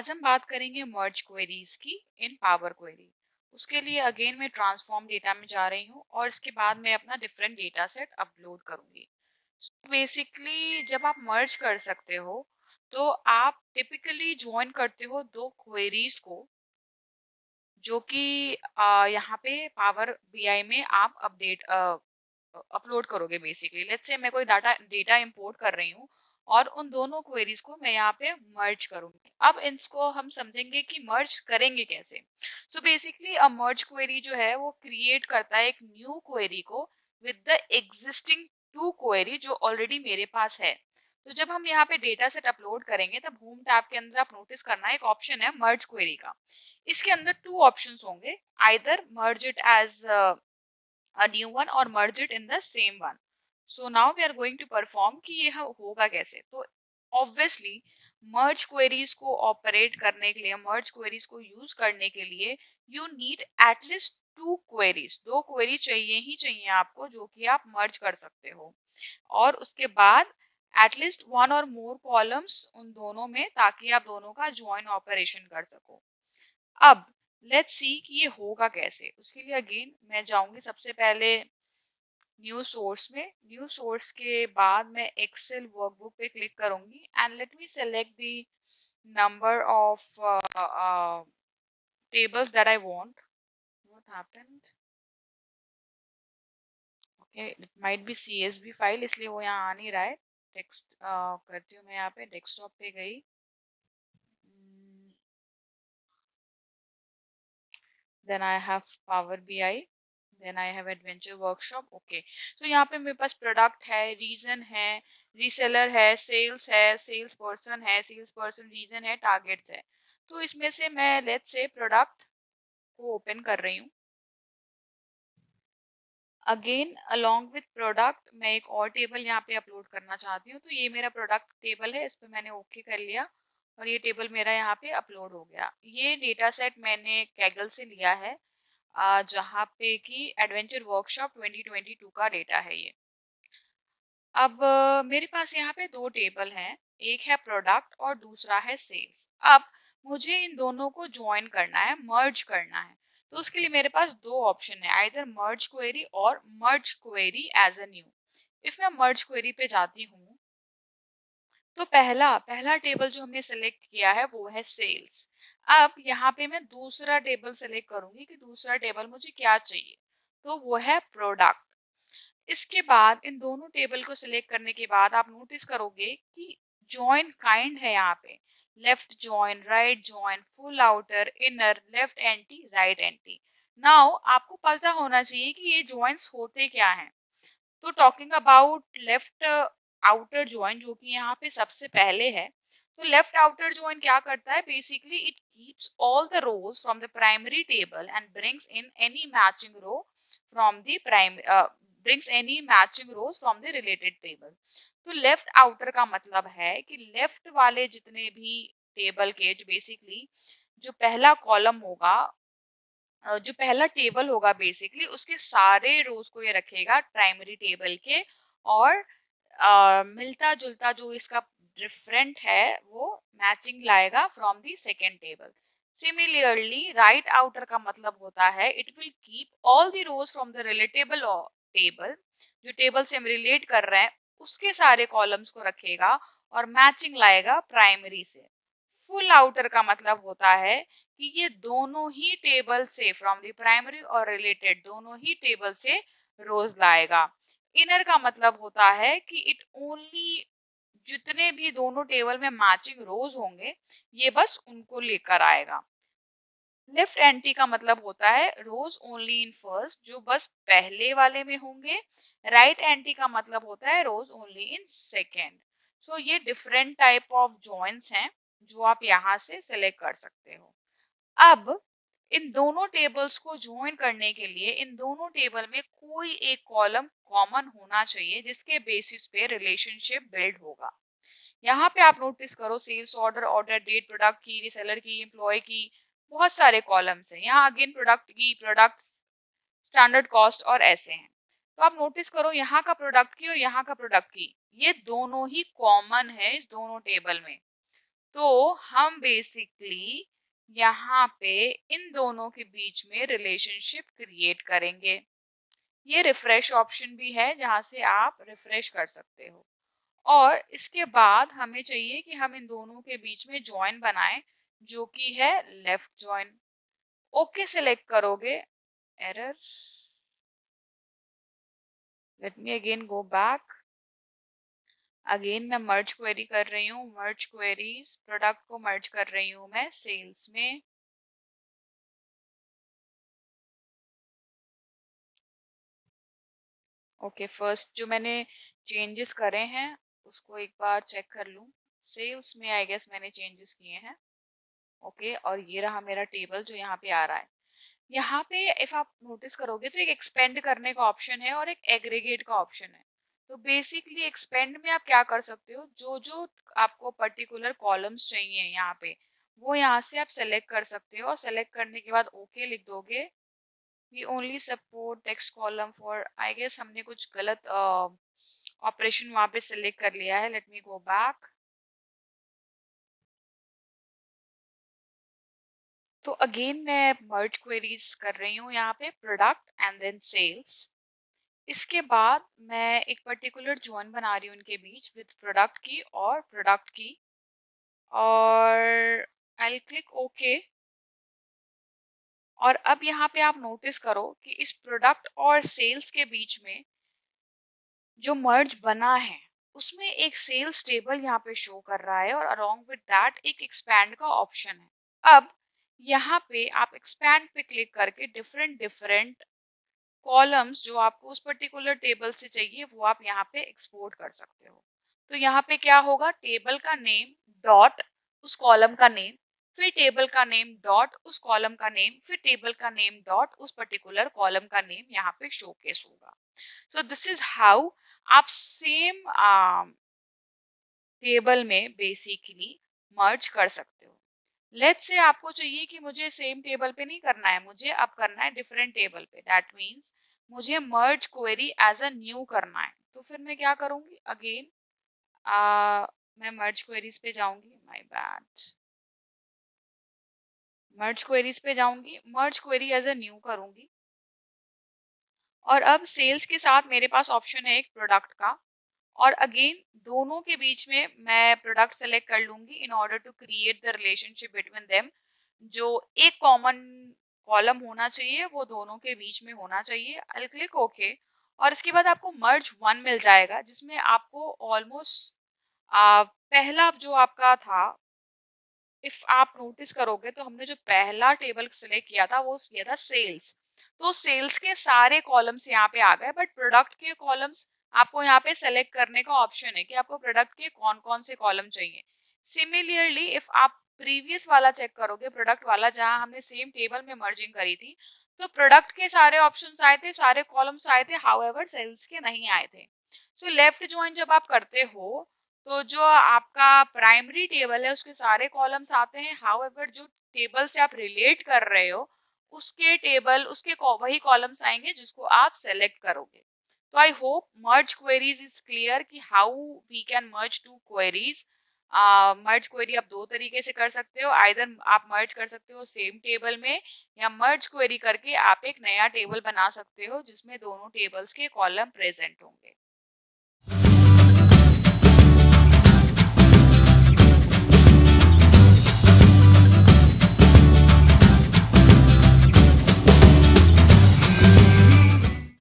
आज हम बात करेंगे मर्ज क्वेरीज की इन पावर क्वेरी। उसके लिए अगेन मैं ट्रांसफॉर्म डेटा में जा रही हूँ और इसके बाद मैं अपना डिफरेंट डेटा सेट अपलोड करूंगी। बेसिकली जब आप मर्ज कर सकते हो तो आप टिपिकली ज्वाइन करते हो दो क्वेरीज को, जो कि यहाँ पे पावर बीआई में आप अपलोड करोगे। बेसिकली लेट्स से मैं कोई डाटा डेटा इंपोर्ट कर रही हूँ और उन दोनों क्वेरीज को मैं यहाँ पे मर्ज करूंगी। अब इसको हम समझेंगे कि मर्ज करेंगे कैसे। सो बेसिकली अ मर्ज क्वेरी जो है वो क्रिएट करता है एक न्यू क्वेरी को with the existing two query जो ऑलरेडी मेरे पास है। तो जब हम यहाँ पे डेटा सेट अपलोड करेंगे तब होम टैब के अंदर आप नोटिस करना एक ऑप्शन है मर्ज क्वेरी का। इसके अंदर टू ऑप्शंस होंगे, either merge it as a new one or merge it in the same one. So now we are going to perform कि ये होगा कैसे। तो obviously merge queries को ऑपरेट करने के लिए, merge queries को यूज करने के लिए you need at least two queries, दो क्वेरी चाहिए ही चाहिए आपको जो कि आप मर्ज कर सकते हो, और उसके बाद at least one or more columns उन दोनों में, ताकि आप दोनों का ज्वाइन ऑपरेशन कर सको। अब लेट्स सी कि ये होगा कैसे। उसके लिए अगेन मैं जाऊंगी सबसे पहले न्यू सोर्स में। न्यू सोर्स के बाद मैं एक्सेल वर्कबुक पे क्लिक करूंगी and let me select the number of tables that I want. What happened? Okay, it might be CSV file, इसलिए वो यहाँ आ नहीं रहा है। टेक्स्ट करती हूँ मैं, यहाँ पे डेस्कटॉप पे गई। Then I have Power BI, then I have Adventure Workshop. Okay, so यहाँ पे मेरे पास प्रोडक्ट है, रीजन है, रीसेलर है, सेल्स पर्सन है, सेल्स पर्सन रीजन है, टारगेट्स है। तो इसमें से मैं लेट्स से प्रोडक्ट को ओपन कर रही हूँ। अगेन अलोंग विथ प्रोडक्ट मैं एक और टेबल यहाँ पे अपलोड करना चाहती हूँ। तो ये मेरा प्रोडक्ट टेबल है, इस पर मैंने ओके कर लिया और ये टेबल मेरा यहाँ पे अपलोड हो गया। ये डेटा सेट मैंने कैगल से लिया है, जहाँ पे कि एडवेंचर वर्कशॉप 2022 का डेटा है ये। अब मेरे पास यहाँ पे दो टेबल हैं, एक है प्रोडक्ट और दूसरा है सेल्स। अब मुझे इन दोनों को ज्वाइन करना है, मर्ज करना है। तो उसके लिए मेरे पास दो ऑप्शन है, आइदर मर्ज क्वेरी और merge query as a new. If मैं मर्ज क्वेरी पे जाती हूँ तो पहला पहला टेबल जो हमने सेलेक्ट किया है वो है सेल्स। अब यहाँ पे मैं दूसरा टेबल सेलेक्ट करूंगी कि दूसरा टेबल मुझे क्या चाहिए, तो वो है प्रोडक्ट। इसके बाद इन दोनों टेबल को सिलेक्ट करने के बाद आप नोटिस करोगे कि जॉइन काइंड है यहाँ पे, left join, right join, full outer, inner, left anti, right anti. Now आपको पता होना चाहिए कि ये जॉइंट्स होते क्या हैं। तो talking about left outer join, जो कि यहाँ पे सबसे पहले है, तो लेफ्ट आउटर जॉइन क्या करता है, basically it keeps all the rows from the primary table and brings in any matching row from the brings any matching rows from the related table। तो लेफ्ट आउटर का मतलब है कि left वाले जितने भी टेबल के, जो बेसिकली जो पहला कॉलम होगा, जो पहला टेबल होगा, बेसिकली उसके सारे रोज को ये रखेगा प्राइमरी टेबल के, और मिलता जुलता जो इसका डिफरेंट है वो मैचिंग लाएगा from the second table. Similarly right outer का मतलब होता है it will keep all the rows from the relatable table, जो टेबल से हम रिलेट कर रहे हैं उसके सारे कॉलम्स को रखेगा और मैचिंग लाएगा प्राइमरी से। फुल आउटर का मतलब होता है कि ये दोनों ही टेबल से, फ्रॉम द प्राइमरी और रिलेटेड, दोनों ही टेबल से रोज लाएगा। इनर का मतलब होता है कि इट ओनली, जितने भी दोनों टेबल में मैचिंग रोज होंगे ये बस उनको लेकर आएगा। लेफ्ट एंटी का मतलब होता है रोज ओनली इन फर्स्ट, जो बस पहले वाले में होंगे। राइट एंटी का मतलब होता है रोज ओनली इन सेकेंड। सो ये डिफरेंट टाइप ऑफ जॉइंट्स हैं जो आप यहाँ से सिलेक्ट कर सकते हो। अब इन दोनों टेबल्स को ज्वाइन करने के लिए इन दोनों टेबल में कोई एक कॉलम कॉमन होना चाहिए जिसके बेसिस पे रिलेशनशिप बिल्ड होगा। यहाँ पे आप नोटिस करो sales order, order date, product key, reseller key, employee key, बहुत सारे कॉलम्स हैं। यहाँ again product key, product, standard cost और ऐसे हैं। तो आप नोटिस करो यहाँ का प्रोडक्ट की और यहाँ का प्रोडक्ट की, ये दोनों ही कॉमन है इस दोनों टेबल में। तो हम बेसिकली यहाँ पे इन दोनों के बीच में रिलेशनशिप क्रिएट करेंगे। ये रिफ्रेश ऑप्शन भी है जहां से आप रिफ्रेश कर सकते हो। और इसके बाद हमें चाहिए कि हम इन दोनों के बीच में जॉइन बनाएं, जो कि है लेफ्ट जॉइन। ओके सिलेक्ट करोगे। Error. Let me again go back. Again मैं मर्ज क्वेरी कर रही हूँ, मर्ज क्वेरीज, प्रोडक्ट को मर्ज कर रही हूँ मैं सेल्स में। ओके, फर्स्ट जो मैंने चेंजेस करे हैं उसको एक बार चेक कर लूँ। सेल्स में आई गेस मैंने चेंजेस किए हैं। ओके, और ये रहा मेरा टेबल जो यहाँ पे आ रहा है। यहाँ पे इफ आप नोटिस करोगे तो एक एक्सपेंड करने का ऑप्शन है और एक एग्रीगेट का ऑप्शन है। तो बेसिकली एक्सपेंड में आप क्या कर सकते हो, जो जो आपको पर्टिकुलर कॉलम्स चाहिए यहाँ पे, वो यहाँ से आप सेलेक्ट कर सकते हो और सेलेक्ट करने के बाद ओके लिख दोगे। we only support text column for, I guess हमने कुछ गलत ऑपरेशन वहां पे सिलेक्ट कर लिया है। Let me go back. तो अगेन मैं मर्ज क्वेरीज कर रही हूँ यहाँ पे प्रोडक्ट एंड देन सेल्स। इसके बाद मैं एक पर्टिकुलर जॉइन बना रही हूँ उनके बीच विद प्रोडक्ट की और प्रोडक्ट की, और आई क्लिक ओके। और अब यहाँ पे आप नोटिस करो कि इस प्रोडक्ट और सेल्स के बीच में जो मर्ज बना है उसमें एक सेल्स टेबल यहाँ पे शो कर रहा है और अलोंग विद दैट एक एक्सपैंड का ऑप्शन है। अब यहाँ पे आप एक्सपैंड पे क्लिक करके डिफरेंट डिफरेंट कॉलम्स जो आपको उस पर्टिकुलर टेबल से चाहिए वो आप यहाँ पे एक्सपोर्ट कर सकते हो। तो यहाँ पे क्या होगा, टेबल का नेम डॉट उस कॉलम का नेम, फिर टेबल का नेम डॉट उस कॉलम का नेम, फिर टेबल का नेम डॉट उस पर्टिकुलर कॉलम का नेम यहाँ पे शोकेस होगा। सो दिस इज हाउ आप सेम टेबल में बेसिकली मर्ज कर सकते हो। लेट्स से आपको चाहिए कि मुझे सेम टेबल पे नहीं करना है, मुझे अब करना है डिफरेंट टेबल पे। दैट मीन्स मुझे मर्ज क्वेरी एज अ न्यू करना है। तो फिर मैं क्या करूंगी, अगेन मैं मर्ज क्वेरीज पे जाऊंगी, माय बैड, मर्ज क्वेरीज पे जाऊंगी, मर्ज क्वेरी एज अ न्यू करूंगी। और अब सेल्स के साथ मेरे पास ऑप्शन है एक प्रोडक्ट का, और अगेन दोनों के बीच में मैं प्रोडक्ट सेलेक्ट कर लूंगी in order to create the relationship between them. जो एक कॉमन कॉलम होना चाहिए वो दोनों के बीच में होना चाहिए। I click okay. और इसके बाद आपको मर्ज वन मिल जाएगा जिसमें आपको ऑलमोस्ट पहला जो आपका था, इफ आप नोटिस करोगे तो हमने जो पहला टेबल सिलेक्ट किया था वो किया था सेल्स। तो सेल्स के सारे कॉलम्स यहाँ पे आ गए, बट प्रोडक्ट के कॉलम्स आपको यहाँ पे सेलेक्ट करने का ऑप्शन है कि आपको प्रोडक्ट के कौन कौन से कॉलम चाहिए। सिमिलरली इफ आप प्रीवियस वाला चेक करोगे, प्रोडक्ट वाला जहां हमने सेम टेबल में मर्जिंग करी थी, तो प्रोडक्ट के सारे ऑप्शंस आए थे, सारे कॉलम्स आए थे, हाउएवर सेल्स के नहीं आए थे। सो लेफ्ट ज्वाइन जब आप करते हो तो जो आपका प्राइमरी टेबल है उसके सारे कॉलम्स आते हैं, हाउएवर जो टेबल से आप रिलेट कर रहे हो उसके टेबल उसके वही कॉलम्स आएंगे जिसको आप सेलेक्ट करोगे। तो I hope merge queries is clear कि how we can merge two queries. Merge query आप दो तरीके से कर सकते हो, आइदर आप मर्ज कर सकते हो सेम टेबल में, या मर्ज क्वेरी करके आप एक नया टेबल बना सकते हो जिसमें दोनों टेबल्स के कॉलम प्रेजेंट होंगे।